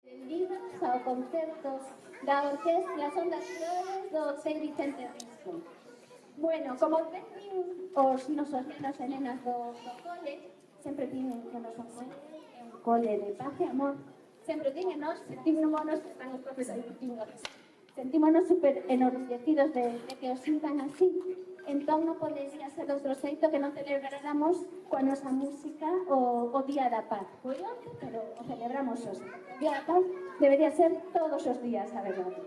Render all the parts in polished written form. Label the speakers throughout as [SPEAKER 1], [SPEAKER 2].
[SPEAKER 1] Benvidos ao concerto da Orquestra Son das Flores do Sei Vicente Risco. Bueno, como ven os nosos nenos e nenas do cole, sempre tiñen que nos cole, é un cole de paz e amor, sempre tiñen nos, sentímonos que están os profes aí diciéndonos. Sentímonos super enorgullecidos de que os sintan así. Entón non podería ser outro xeito que non celebráramos coa nosa música o Día da Paz. Foi onte, pero o celebramos hoxe. O Día da Paz debería ser todos os días, a verdade.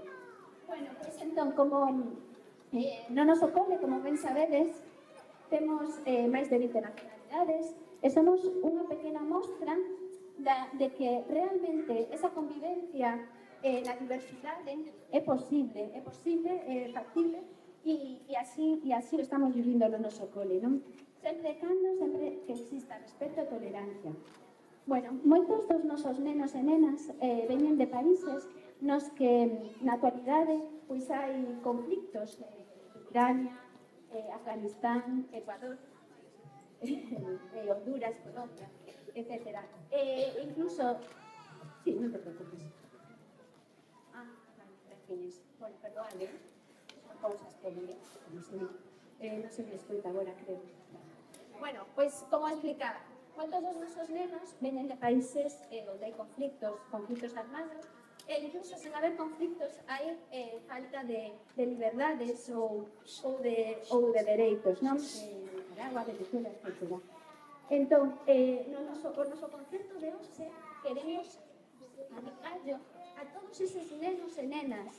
[SPEAKER 1] Bueno, pois entón, como no noso cole, como ben sabedes, temos máis de 20 nacionalidades e somos unha pequena mostra de que realmente esa convivencia na diversidade é posible, factible e así o estamos vivindo no noso cole, non? Sempre que exista respeto e tolerancia. Bueno, moitos dos nosos nenos e nenas veñen de países nos que na actualidade pois hai conflictos, Ucrania, Afganistán, Ecuador, Honduras, Colombia, etc. Incluso, sí, non te preocupes. Gracias. Bueno, perdóname, son cousas que non se me escuta agora, creo. Bueno, pois, como explicaba, moitos dos nosos nenos veñen de países onde hai conflictos armados, e incluso sen haber conflictos hai falta de liberdades ou de dereitos, non? Nicaragua, Venezuela, etc. Entón, o noso concerto de hoxe queremos dedicarlo a todos eses nenos e nenas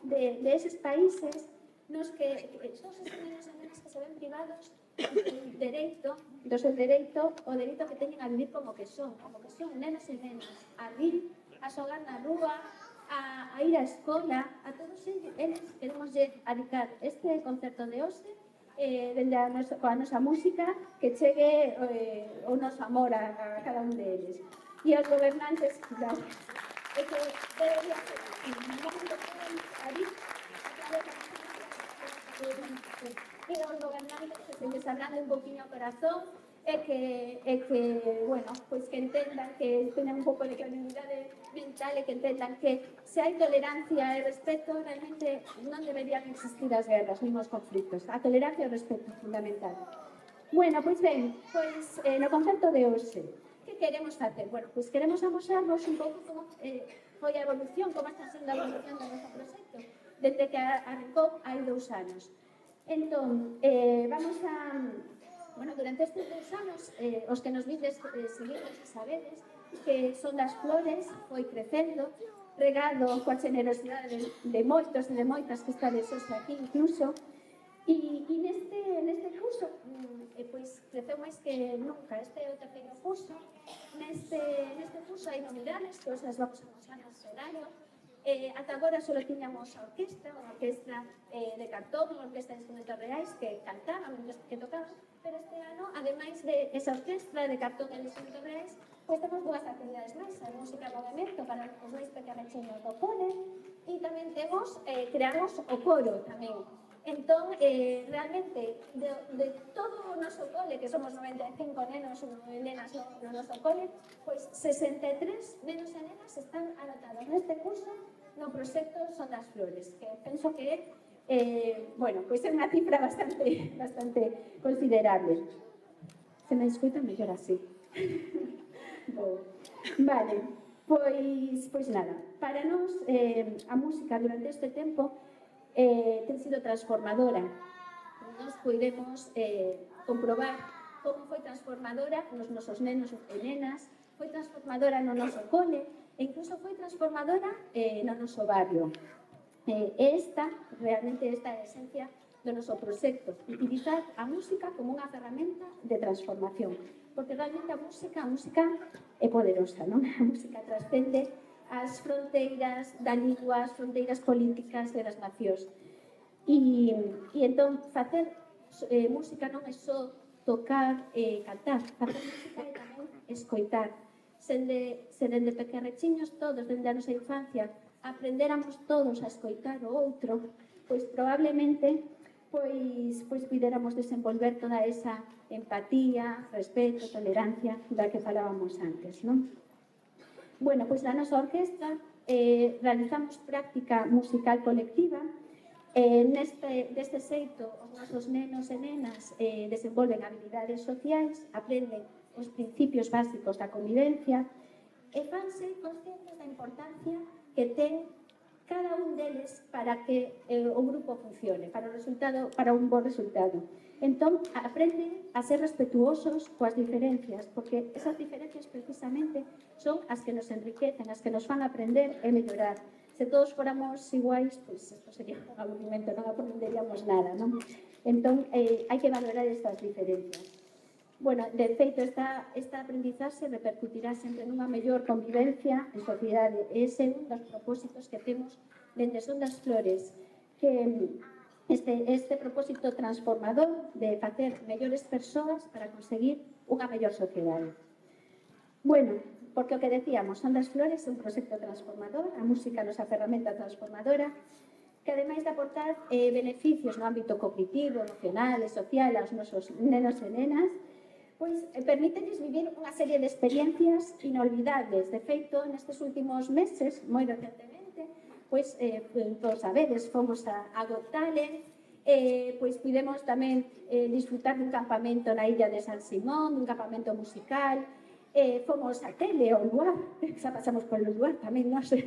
[SPEAKER 1] de eses países nos que todos eses nenos e nenas que se ven privados do seu dereito, o dereito que teñen a vivir como que son nenos e nenas, a vir, a xogar na rúa, a ir á escola, a todos eles queremos dedicar este concerto de hoxe dende coa nosa música que chegue o noso amor a cada un deles. E aos gobernantes, gracias. É que debería ser así. E aos gobernantes que se les ablande un poquinho o corazón e que, bueno, pois que entendan que teñan un pouco de credibilidade mental e que entendan que se hai tolerancia e respeto, realmente non deberían existir as guerras, nin os conflitos. A tolerancia e o respeto é fundamental. Bueno, pois ben, no concerto de hoxe, que queremos facer? Bueno, pois queremos amosarvos un pouco como foi a evolución, como está sendo a evolución do noso proxecto, desde que arrancou hai 2 anos. Entón, vamos a... Bueno, durante estes 2 anos, os que nos vides seguidos e sabedes que Son das Flores foi crecendo, regado coa generosidade de moitos e de moitas que estades hoxe aquí incluso, e neste curso, pois, creceu máis que nunca. Este é o terceiro curso. Neste curso hai novidades, que hoxe as vamos a mostrar no escenario. Ata agora só tiñamos a orquestra, unha orquestra de cartón, unha orquestra de instrumentos reais que cantaban, que tocaban, pero este ano, ademais de esa orquestra de cartón e de instrumentos reais, pois temos 2 actividades máis, a música e movimento para os máis pequenechiños do cole, e tamén creamos o coro tamén. Entón, realmente, de todo o noso cole, que somos 95 nenos e nenas no noso cole, pois 63 nenos e nenas están anotados neste curso no proxecto Son das Flores, que penso que bueno, pois é unha cifra bastante considerable. Se me escuta mellor así. Vale, pois nada, para nós a música durante este tempo ten sido transformadora. Nos podemos comprobar como foi transformadora nos nosos nenos e nenas, foi transformadora no noso cole e incluso foi transformadora no noso barrio. Realmente esta é a esencia do noso proxecto, utilizar a música como unha ferramenta de transformación, porque realmente a música é poderosa, non? A música trascende as fronteiras da lingua, as fronteiras políticas e das nacións. E entón, facer música non é só tocar e cantar, facer música é tamén escoitar. Se dende pequerrechiños todos, dende a nosa infancia, aprendéramos todos a escoitar o outro, pois probablemente puidéramos desenvolver toda esa empatía, respeto, tolerancia da que falábamos antes, non? Bueno, pois na nosa orquestra realizamos práctica musical colectiva. Deste xeito, os nosos nenos e nenas desenvolven habilidades sociais, aprenden os principios básicos da convivencia e fanse conscientes da importancia que ten cada un deles para que o grupo funcione, para un bo resultado. Entón, aprenden a ser respetuosos coas diferencias, porque esas diferencias precisamente son as que nos enriquecen, as que nos fan aprender e mellorar. Se todos fóramos iguais, pois isto sería un aburrimento, non aprenderíamos nada, non? Entón, hai que valorar estas diferencias. Bueno, de feito, esta aprendizaxe repercutirá sempre nunha mellor convivencia en sociedade. Ese é un dos propósitos que temos dende Son das Flores, que este propósito transformador de facer mellores persoas para conseguir unha mellor sociedade. Bueno, porque o que decíamos, Son das Flores é un proxecto transformador, a música é nosa ferramenta transformadora, que ademais de aportar beneficios no ámbito cognitivo, emocional e social aos nosos nenos e nenas, pois permítenes vivir unha serie de experiencias inolvidables. De feito, nestes últimos meses, moi recentemente, pois, todos sabedes, fomos a Got Talent, pois pudemos tamén disfrutar dun campamento na illa de San Simón, dun campamento musical, fomos a Tele, ao lugar, xa pasamos polo lugar tamén, non sei,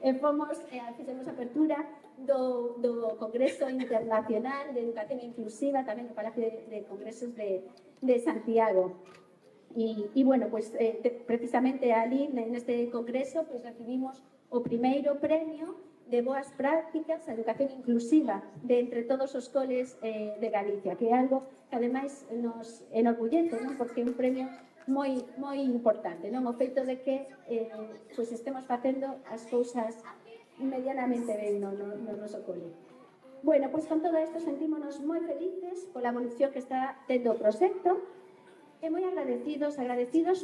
[SPEAKER 1] fixemos apertura do Congreso Internacional de Educación Inclusiva, tamén no Palacio de Congresos de Santiago. E bueno, pues precisamente ali, neste congreso, pues recibimos o primeiro premio de boas prácticas a educación inclusiva de entre todos os coles de Galicia, que é algo que ademais nos enorgullece, non? Porque é un premio moi importante, non? O feito de que pues estemos facendo as cousas medianamente ben no noso cole. Bueno, pois con todo isto sentímonos moi felices pola evolución que está tendo o proxecto e moi agradecidos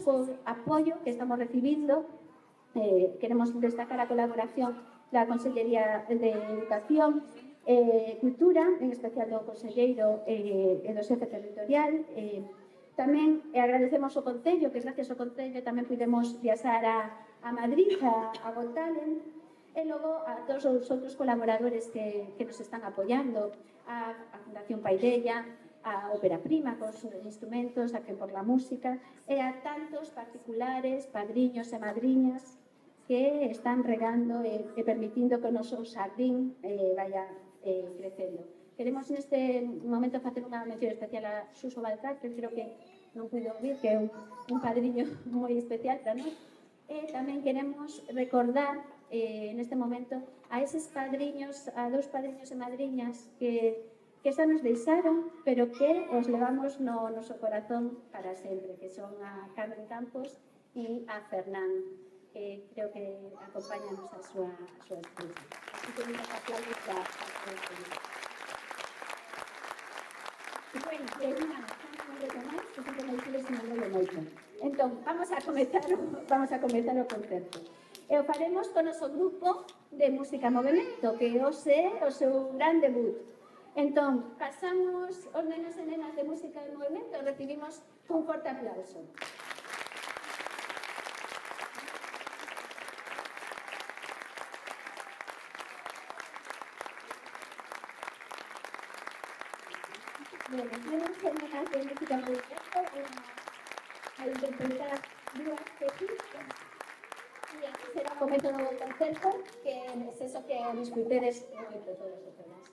[SPEAKER 1] por apoio que estamos recibindo. Queremos destacar a colaboración da Consellería de Educación e Cultura, en especial do Conselleiro e do xefe territorial. Tamén agradecemos o Concello, que gracias ao Concello tamén pudemos viaxar a Madrid, a Got Talent, e logo a todos os outros colaboradores que nos están apoiando, a Fundación Paidella, a Ópera Prima, con os instrumentos, a que por la música, e a tantos particulares, padriños e madriñas que están regando e permitindo que o noso xardín vaya crecendo. Queremos neste momento facer unha mención especial a Suso Baltar, que creo que non puido ouvir, que é un padriño moi especial para nós. E tamén queremos recordar neste momento a eses padriños, a dous padriños e madriñas que xa nos deixaron, pero que os levamos no noso corazón para sempre, que son a Carmen Campos e a Fernán. Creo que acompáñanos a súa esposa. Así que muchas aplausos para todos. Bueno, que sempre me dices que non moito. Entón, vamos a comezar o concerto. E o faremos con o noso grupo de música movimento, que hoxe é o seu gran debut. Entón, pasamos os nenos e nenas de música de movimento e recibimos un forte aplauso. Bueno, nenos e nenas de música de movimento a interpretar dúas pequísimas. E así será o método do concerto, que é eso que disfrutedes moito todos os demás.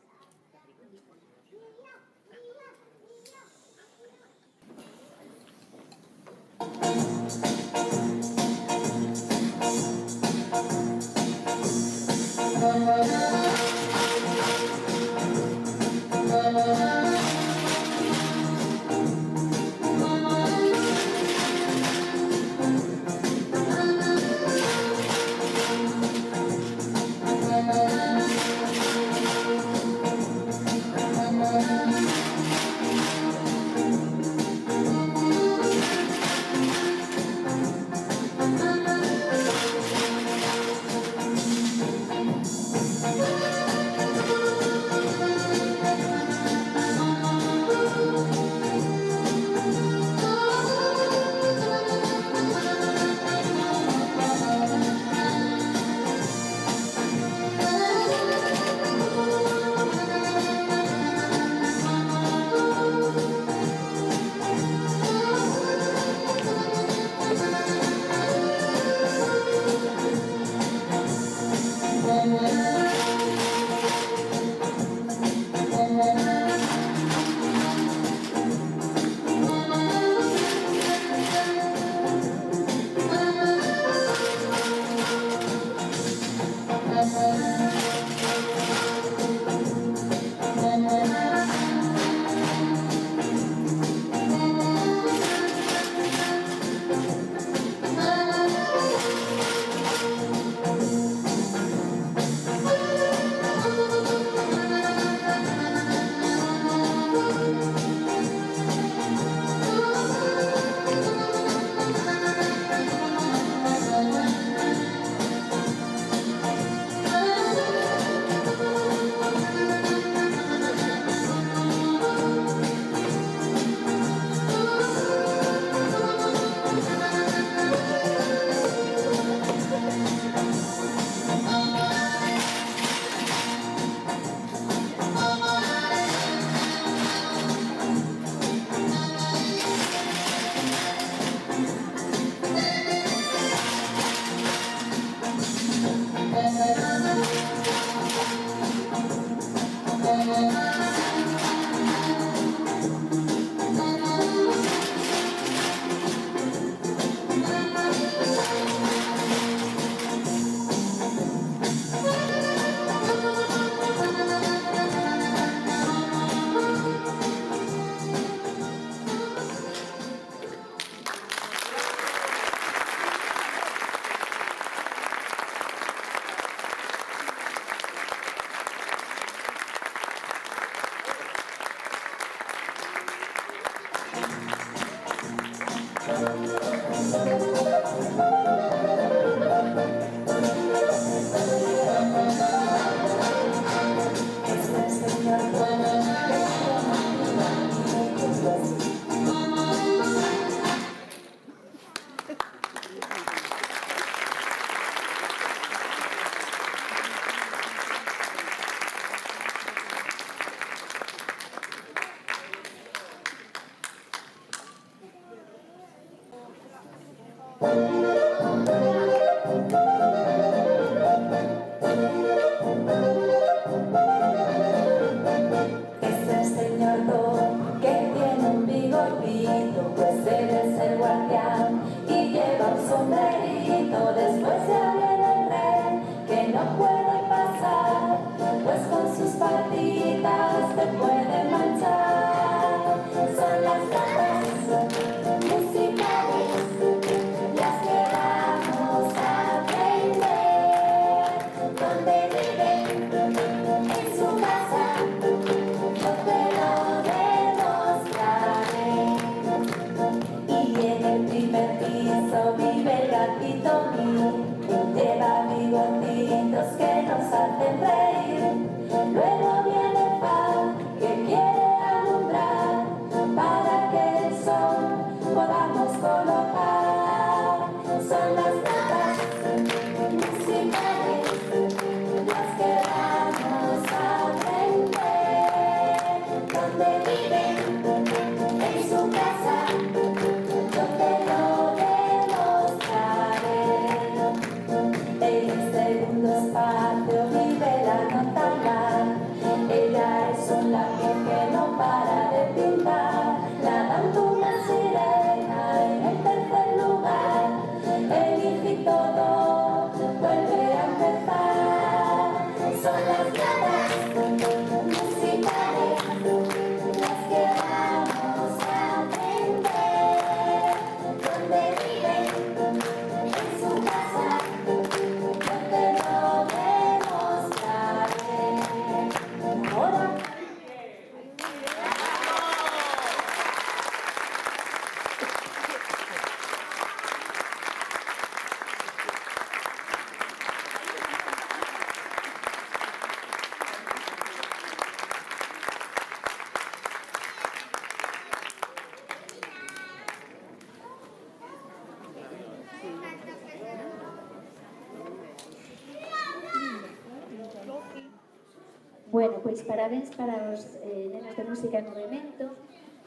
[SPEAKER 1] Bueno, pois parabéns para os nenos de música en movimento.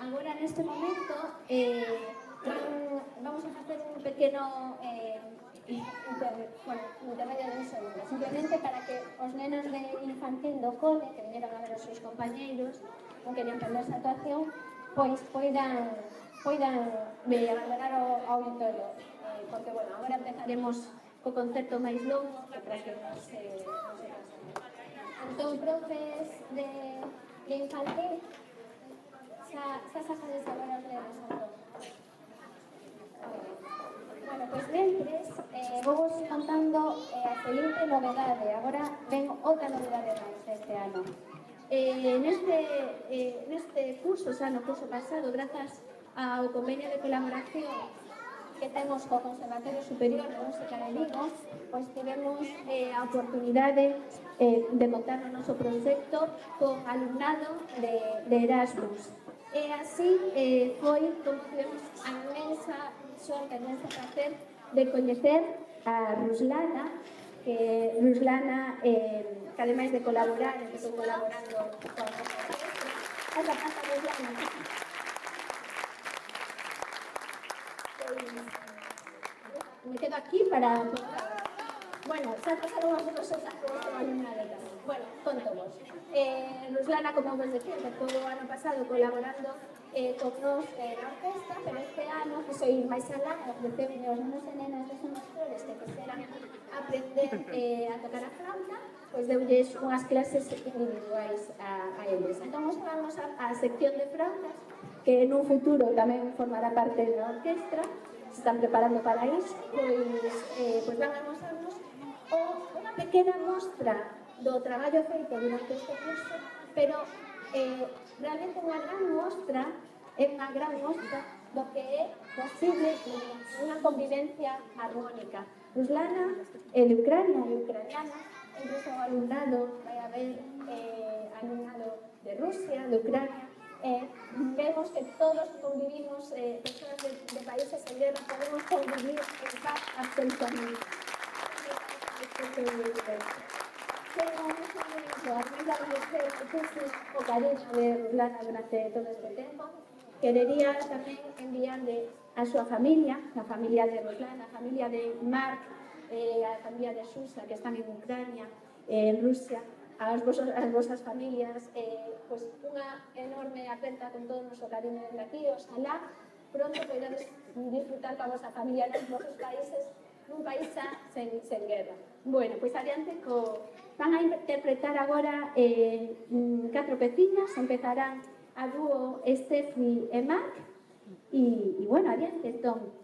[SPEAKER 1] Agora, neste momento, vamos a facer un pequeno intermedio de un segundo, simplemente para que os nenos de infantil do cole, que vinieron a ver os seus compañeiros, non querían perder esa actuación, pois poidan abandonar o auditorio, porque, bueno, agora empezaremos co concerto máis longo, para que non se pasen. Entón, profes de infantil, xa sacades agora os nenos, entón. Bueno, pois mentres, vos contando a seguinte novedade. Agora ven outra novedade máis deste ano. Neste curso, xa no curso pasado, grazas ao convenio de colaboración que temos co Conservatorio Superior de Música de Vigo, pois tivemos a oportunidade de montar o noso proxecto con alumnado de Erasmus. E así foi como tivemos a inmensa sorte, a inmensa placer de coñecer a Ruslana, que ademais de colaborar, empezou colaborando con a pasa Ruslana. Me quedo aquí para... Bueno, xa pasaron as dos cosas con o alumnado tamén. Bueno, conto vos. Ruslana, como vos decía, empezou o ano pasado colaborando con nos na orquesta, pero este ano, que soy máis alá, ofreceu aos nenos e nenas de Son das Flores que quixeran aprender a tocar a flauta, pois deulles unhas clases individuais a eles. Entón, nos vamos á sección de flautas, que nun futuro tamén formará parte da orquestra, se están preparando para iso, pois van a mostrarnos unha pequena mostra do traballo feito durante este curso, pero realmente unha gran mostra é unha gran mostra do que é posible unha convivencia armónica. Ruslana é de Ucrania, é ucraniana, entre o seu alumnado vai haber alumnado de Rusia, de Ucrania, vemos que todos convivimos, personas de países en guerra, podemos convivir en paz absolutamente. Además de agradecer muchísimo o cariño de Ruslana durante todo este tempo, querería tamén enviarle a súa familia, a familia de Ruslana, a familia de Mark, a familia de Susa, que están en Ucrania, en Rusia, as vosas familias, pues unha enorme aperta con todo o noso cariño desde aquí. Ojalá pronto podades disfrutar coa vosa familia nos vosos países, nun país xa sen guerra. Bueno, pois adiante van a interpretar agora 4 peciñas, empezarán a dúo Estefi e Marc, e bueno, adiante, entón.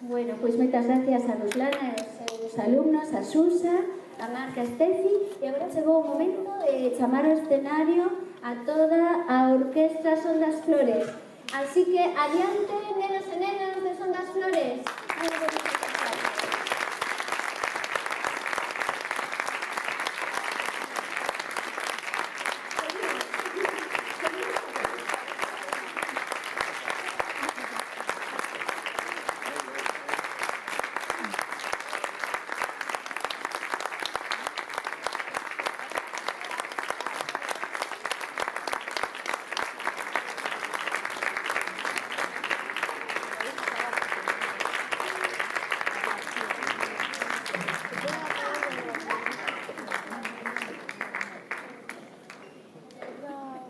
[SPEAKER 1] Bueno, pois moitas gracias a Ruslana e aos seus alumnos, a Susa, a Marca, a Estefi, e agora chegou o momento de chamar ao escenario a toda a Orquestra Son das Flores. Así que, adiante, nenos e nenas de Son das Flores.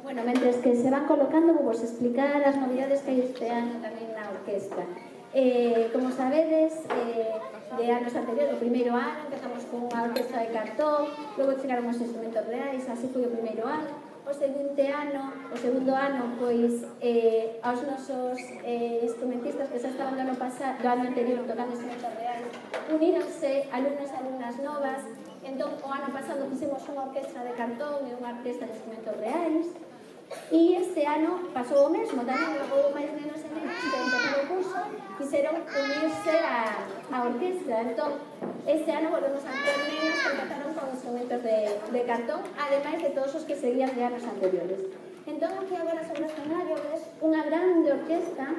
[SPEAKER 1] Bueno, mentres que se van colocando, vou vos explicar as novidades que hai este ano tamén na orquestra. Como sabedes, de anos anteriores, o primeiro ano, empezamos con unha orquestra de cartón, logo chegaron os instrumentos reais, así foi o primeiro ano. O segundo ano, pois, aos nosos instrumentistas que xa estaban do ano anterior tocando instrumentos reais, uníronse alumnos e alumnas novas. Entón, o ano pasado fixemos unha orquestra de cartón e unha orquestra de instrumentos reais. E este ano pasou o mesmo, tamén houve máis nenos e nenas que empezaron o curso, quixeron unirse á orquestra. Entón, este ano volvemos a ter nenos que empezaron con instrumentos de cartón, ademais de todos os que seguían de anos anteriores. Entón, aquí agora sobre o escenario ves unha grande orquestra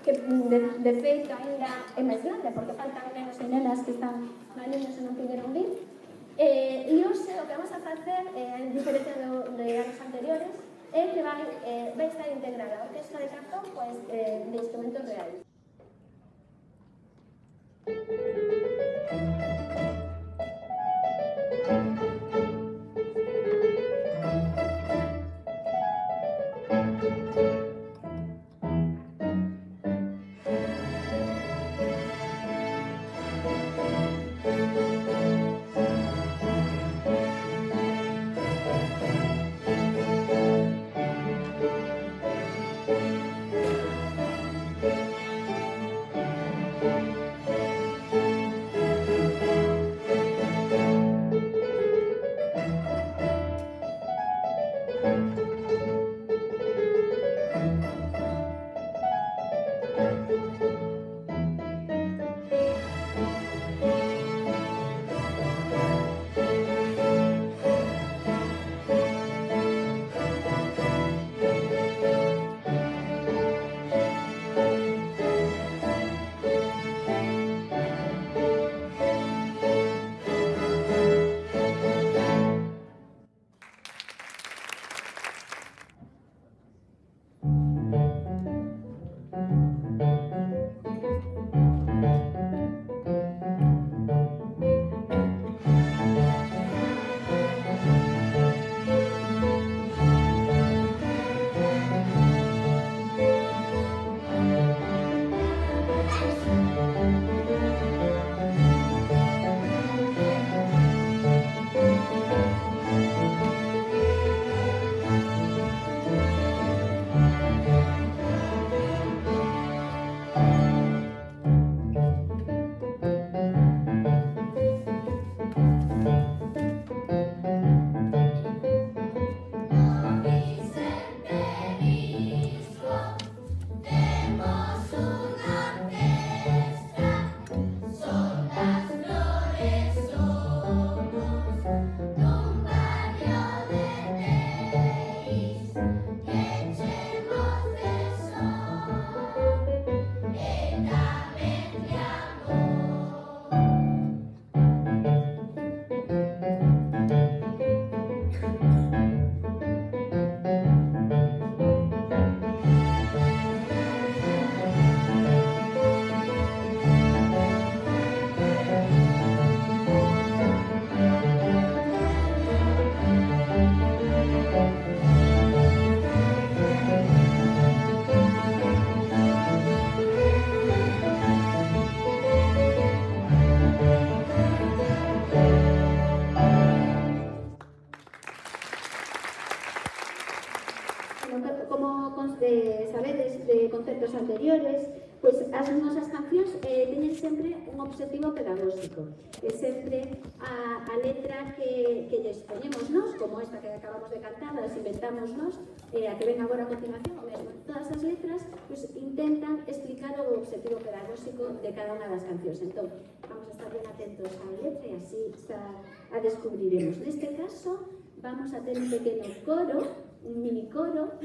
[SPEAKER 1] que de feito ainda é máis grande, porque faltan nenos e nenas que están maliños e non puderon vir. E hoxe o que vamos a facer, en diferencia de anos anteriores, é que vai estar integrada a orquestra de cartón de instrumentos reais. Sabedes de concertos anteriores, pois as nosas cancións teñen sempre un obxectivo pedagóxico, e sempre a letra que lles poñemos nós, como esta que acabamos de cantar, as inventamos nós, a que ven agora a continuación, o mesmo. Todas as letras pois, intentan explicar o obxectivo pedagóxico de cada unha das cancións. Entón, vamos a estar ben atentos á letra e así a descubriremos. Neste caso, vamos a ter un pequeno coro, un mini coro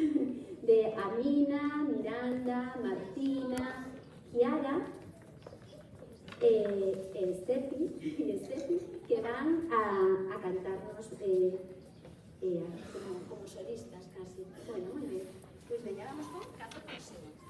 [SPEAKER 1] de Amina, Miranda, Martina, Kiara e Estefi, que van a cantarnos como solistas casi. Bueno, moi ben. Pois veña, vamos con 14 segundos.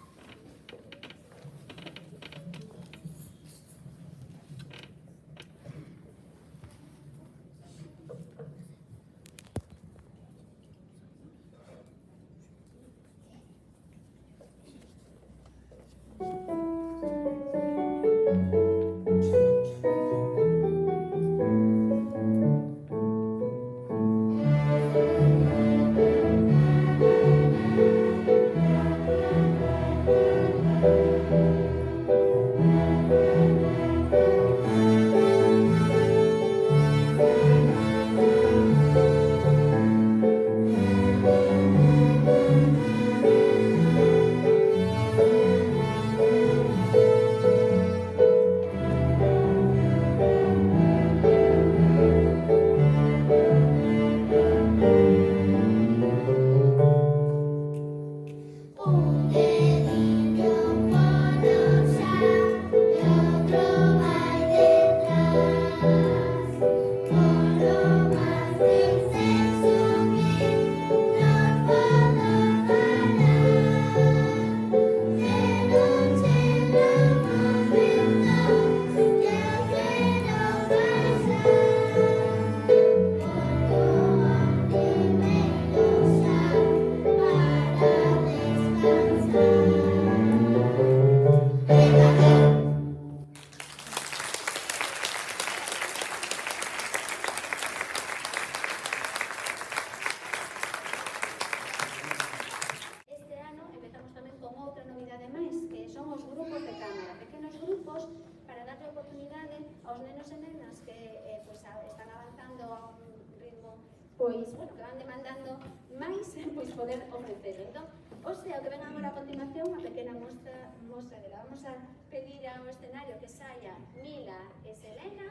[SPEAKER 1] nenos e nenas que pues, están avanzando a un ritmo pois, bueno, que van demandando máis pois, poder ofrecer. Entón, o sea, o que ven agora a continuación, unha pequena mostra dela. Vamos a pedir ao escenario que saia Mila e Selena,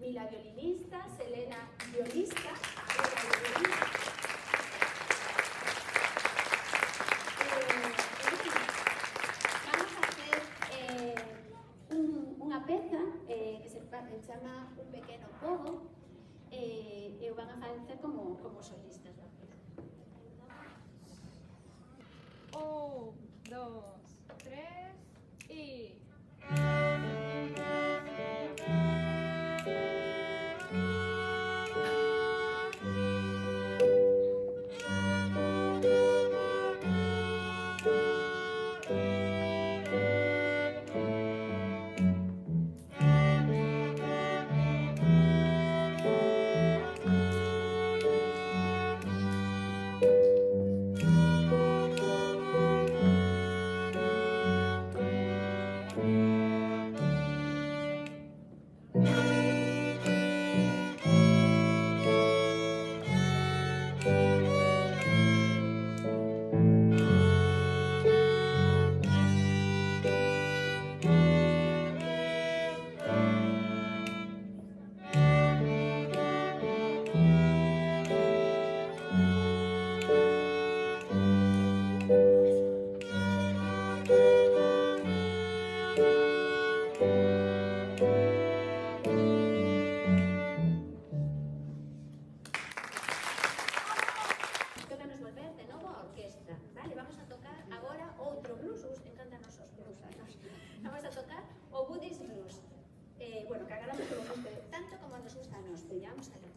[SPEAKER 1] Mila violinista, Selena violista, vamos a hacer unha peza que se chama Un pequeno pogo, e o van a facer como solistas da peza.
[SPEAKER 2] 1, 2, 3 y...
[SPEAKER 1] Tócanos volver de novo a orquestra, vale? Vamos a tocar agora outro blues, encantanos os blues a nos. Vamos a tocar o Buddhist Blues. Bueno, que agradamos que vos guste tanto como nos gusta a nos. Veña, vamos alá.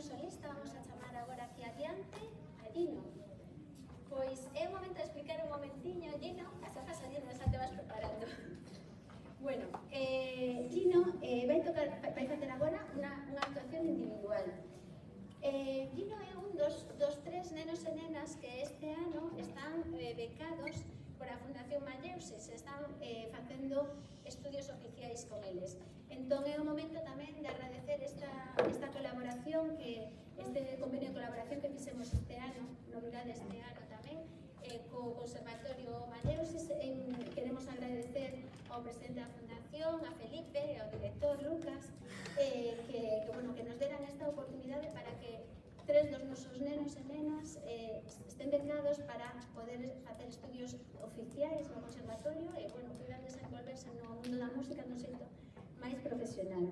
[SPEAKER 1] solista, vamos a chamar agora aquí adiante a Gino. Pois é o momento de explicar un momentiño, Gino, xa te vas preparando. Bueno, Gino vai facer agora unha actuación individual. Gino é un dos tres nenos e nenas que este ano están becados por a Fundación Malleuses, están facendo estudios oficiais con eles. Entón é o momento tamén de agradecer esta colaboración, este convenio de colaboración que fixemos este ano, novidade este ano tamén, co Conservatorio Malleuses. Queremos agradecer ao presidente da Fundación, a Felipe e ao director Lucas, que nos deran esta oportunidade para que tres dos nosos nenos e nenas estén becados para poder facer estudios oficiais no conservatorio e, puedan desenvolverse no mundo da música no xeito máis profesional.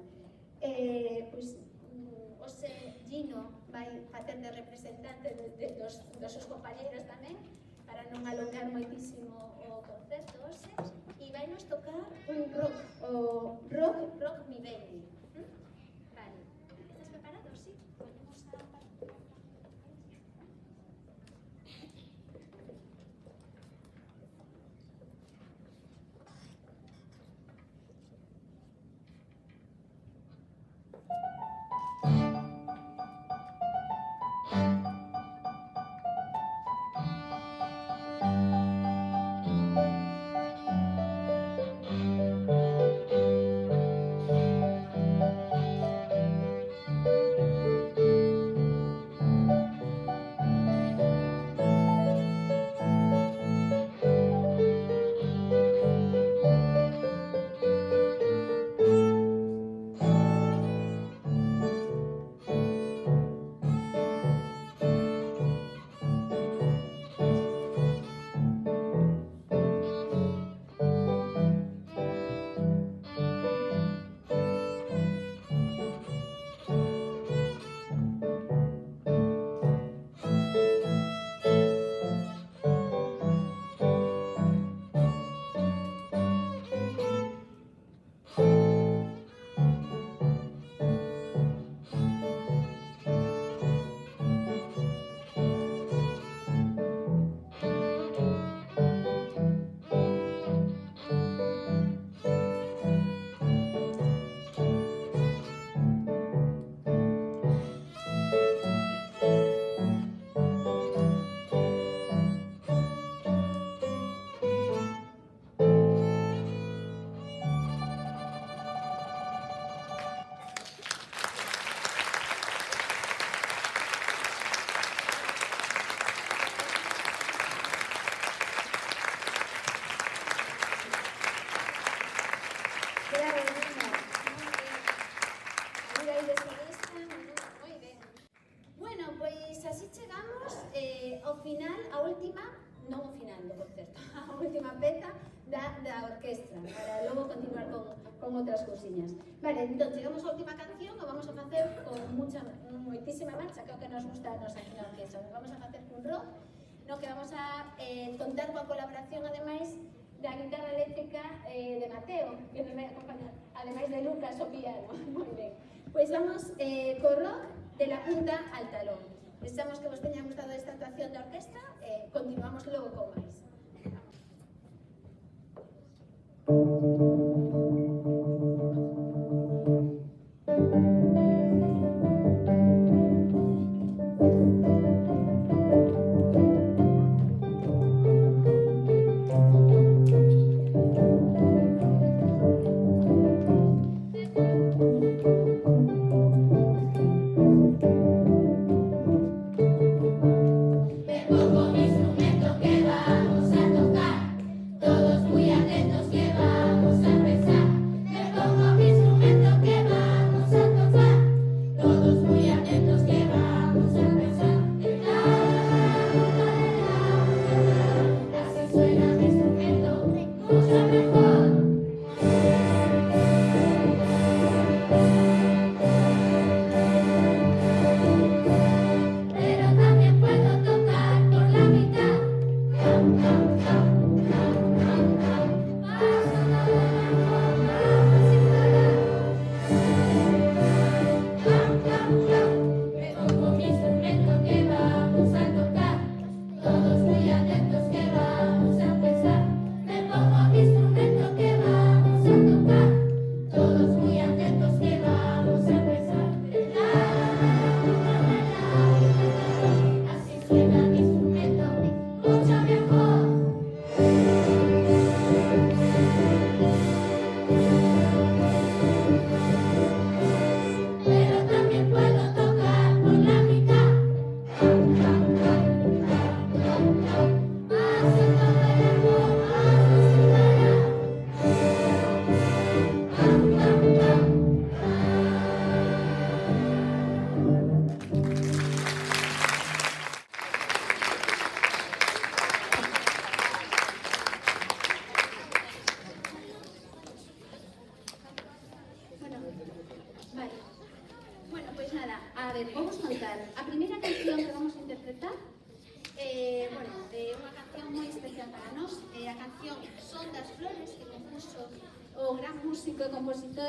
[SPEAKER 1] Hoxe Gino vai facer de representante dos seus compañeros tamén, para non alongar moitísimo o concerto hoxe, e vai nos tocar un rock mi baby. Vale, estás preparado? Sí, volvemos a... peza da orquestra, para logo continuar con outras cousiñas. Vale, entón, chegamos á última canción, o vamos a facer con moitísima marcha, que é o que nos gusta a nos aquí na orquestra. Nos vamos a facer un rock, no que vamos a contar coa colaboración, ademais, da guitarra eléctrica de Mateo, que nos vai acompañar, ademais de Lucas, o piano. Moi ben. Pois vamos co rock de la punta al talón. Desexamos que vos teña gustado esta actuación da orquestra e continuamos logo con máis.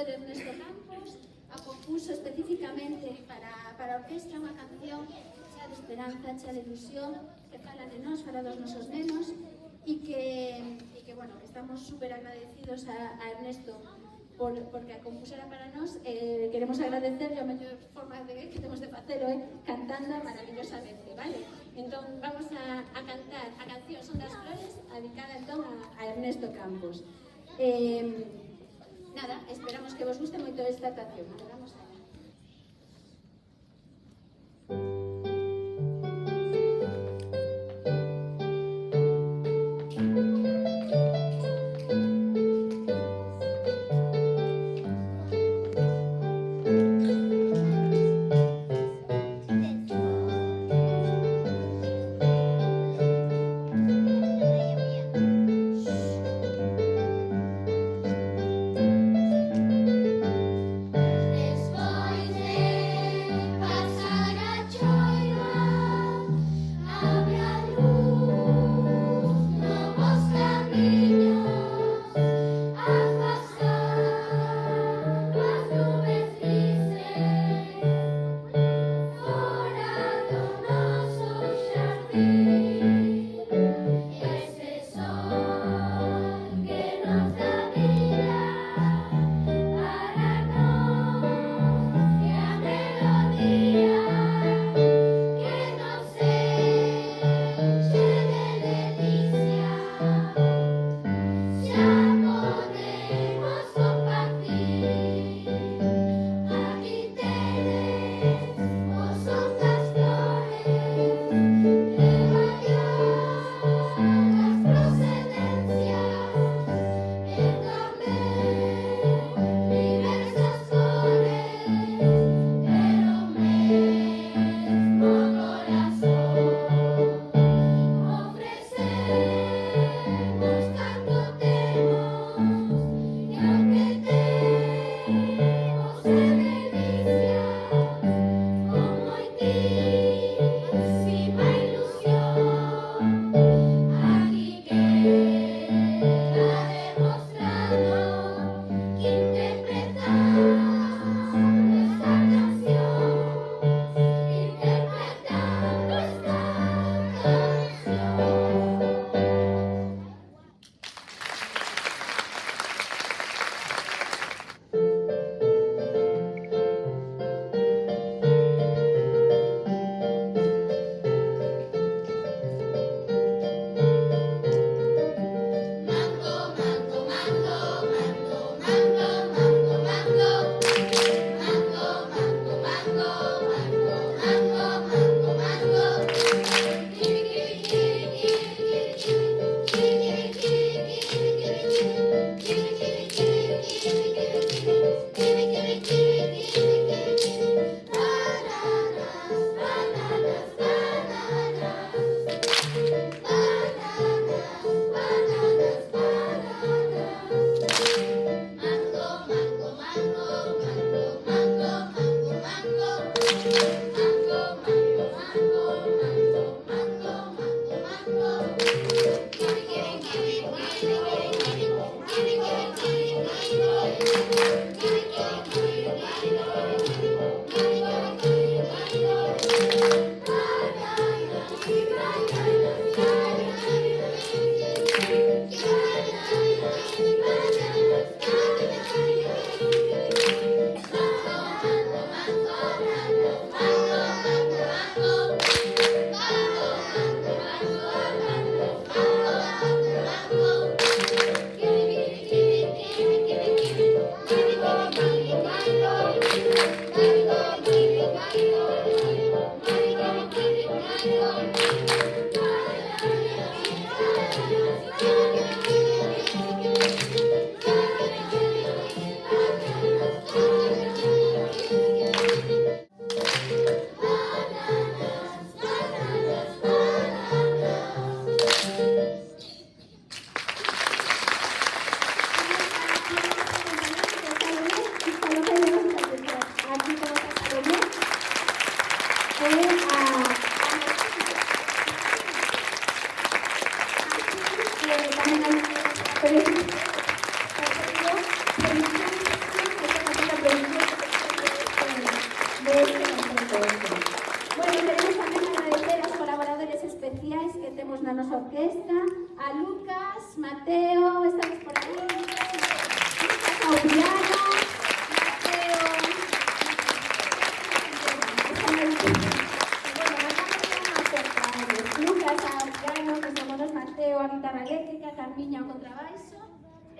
[SPEAKER 1] Ernesto Campos a compuso especificamente para a orquestra unha canción chea de esperanza, chea de ilusión, que fala de nós, fala dos nosos nenos e que bueno, estamos super agradecidos a Ernesto porque a compusera para nós. Queremos agradecer a mellor forma que temos de facelo cantando maravillosamente, vale? Entón vamos a cantar a canción Son das Flores, dedicada entón a Ernesto Campos. Nada, esperamos que vos guste moito esta canción. Vamos allá.
[SPEAKER 3] Después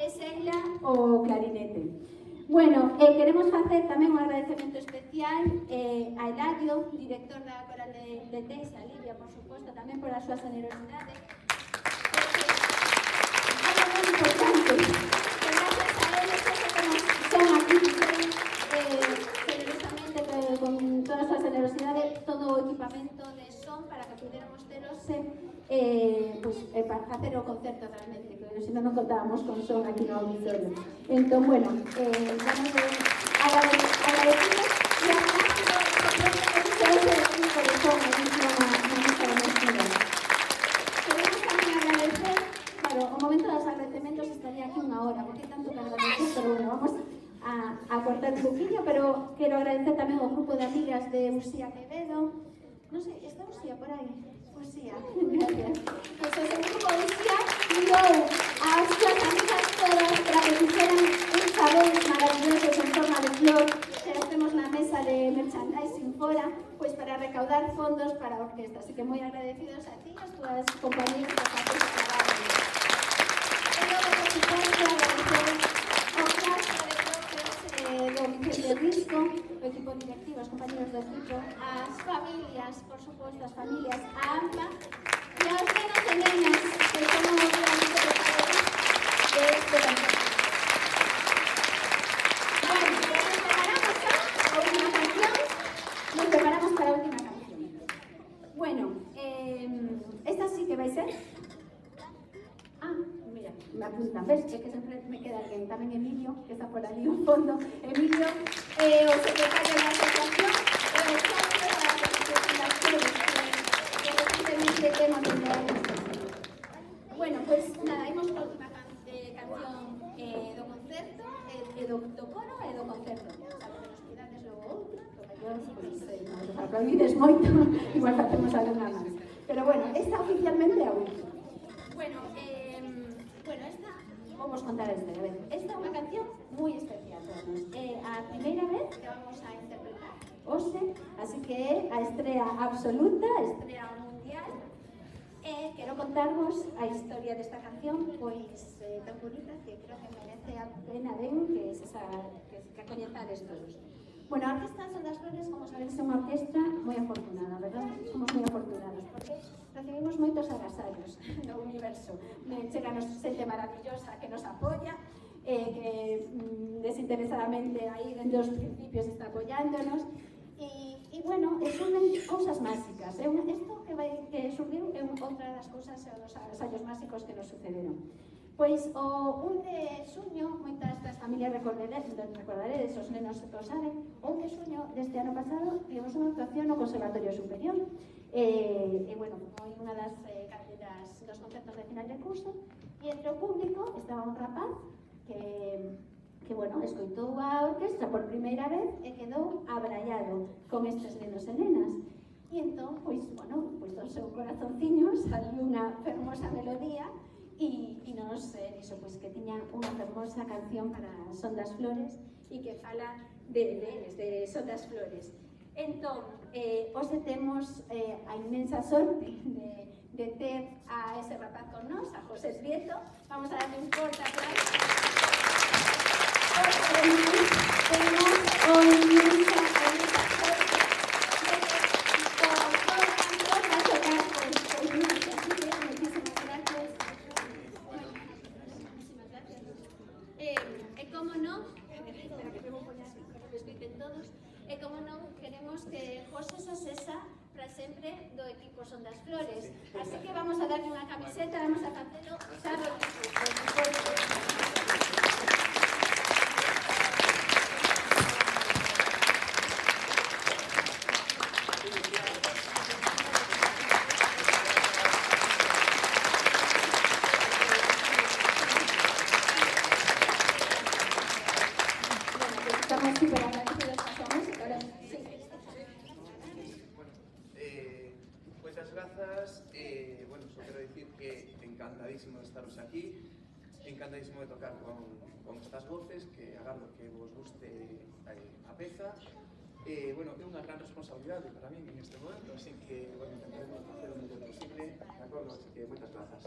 [SPEAKER 1] e Seila o clarinete. Bueno, queremos facer tamén un agradecemento especial a Eladio, director da Coral de Teis, a Lidia, por suposto, tamén por a súa generosidade. Algo moi importante, que gracias a eles son aquí, generosamente, con toda a súa generosidade, todo o equipamento de son para que pudiéramos teros para facer o concerto realmente, que senón non contábamos con son aquí no auditorio. Entón, bueno, vamos a agradecemos e además de son aquí na mesa de mezcla. Queremos tamén agradecer, claro, o momento dos agradecementos estaría aquí unha hora, porque hai tanto que agradecer, pero bueno, vamos a cortar un poquinho, pero quero agradecer tamén ao grupo de amigas de Uxía Quevedo. Non sei, está Uxía por aí? Uxía, gracias. Pois o seu grupo Uxía dou ás súas amigas todas para que fixeran un sabón maravilloso en forma de flor que temos na mesa de merchandising fora, pois para recaudar fondos para a orquesta. Así que moi agradecidos a ti e as túas compañeras que facen o traballo. E logo, por suposto, agradecer ao clase de profes do Vicente Risco, o equipo directivo, os compañeros do equipo, as familias, por suposto, as familias, a AMPA e aos nenos e nenas que son o gran secretarios de este concerto. Bueno, nos preparamos para a última canción. Bueno, esta sí que vai ser. Mira, me apuntan, ves? É que sempre me queda alguén, tamén Emilio, que está por ali un fondo. Emilio, o secretario da asociación, o socio da asociación das flores, que recientemente temos en la asociación. Bueno, pues nada, imos por última canción do concerto, do coro e do concerto. O sea, que nos cuidades logo outra, porque yo, pues, nos aplaudides moito, igual facemos algunha máis. Pero bueno, esta oficialmente é a última. Bueno, esta, vamos contar a historia. A ver, esta é unha canción moi especial para nós. É a primeira vez que vamos a interpretar hoxe, así que é a estrela absoluta, a estrela mundial. Quero contarvos a historia desta canción, pois tan bonita que creo que merece a pena que a coñezades todos. Bueno, a Orquesta Son das Flores, como sabedes, é unha orquestra moi afortunada, verdad? Somos moi afortunados, porque recibimos moitos agasallos no universo. Cheganos xente maravillosa que nos apoia, que desinteresadamente aí dende os principios está apoiándonos. E bueno, son cousas máxicas. Isto que surgiu é outra das cousas, dos agasallos máxicos que nos sucederon. Pois o 1 de xuño, moitas das familias recordaredes, os nenos o saben, o 1 de xuño deste ano pasado tivemos unha actuación no Conservatorio Superior. E bueno, foi unha dos concertos de final de curso, e entre o público estaba un rapaz que bueno, escoitou a orquestra por primeira vez e quedou abraiado con estes nenos e nenas. E entón, pois, bueno, pois do seu corazonciño saliu unha fermosa melodía e nos dixo pois, que tiña unha fermosa canción para Son das Flores e que fala deles, de Son das Flores. Entón, hoxe temos a inmensa sorte de ter a ese rapaz con nós, a José Prieto. Vamos a darle un forte aplauso. Hoxe temos o inmensa sorte queremos que José Sosesa para sempre do equipo Son das Flores. Así que vamos a darle unha camiseta, vamos a facelo xa do estamos super agradecidos a súa música.
[SPEAKER 3] Moitas grazas, bueno, só quero dicir que encantadísimo de estaros aquí, encantadísimo de tocar con estas voces, que agardo que vos guste a peza. Bueno, é unha gran responsabilidade para mí en este momento, así que, bueno, intentaremos facer o mellor posible, de acordo? Así que moitas grazas.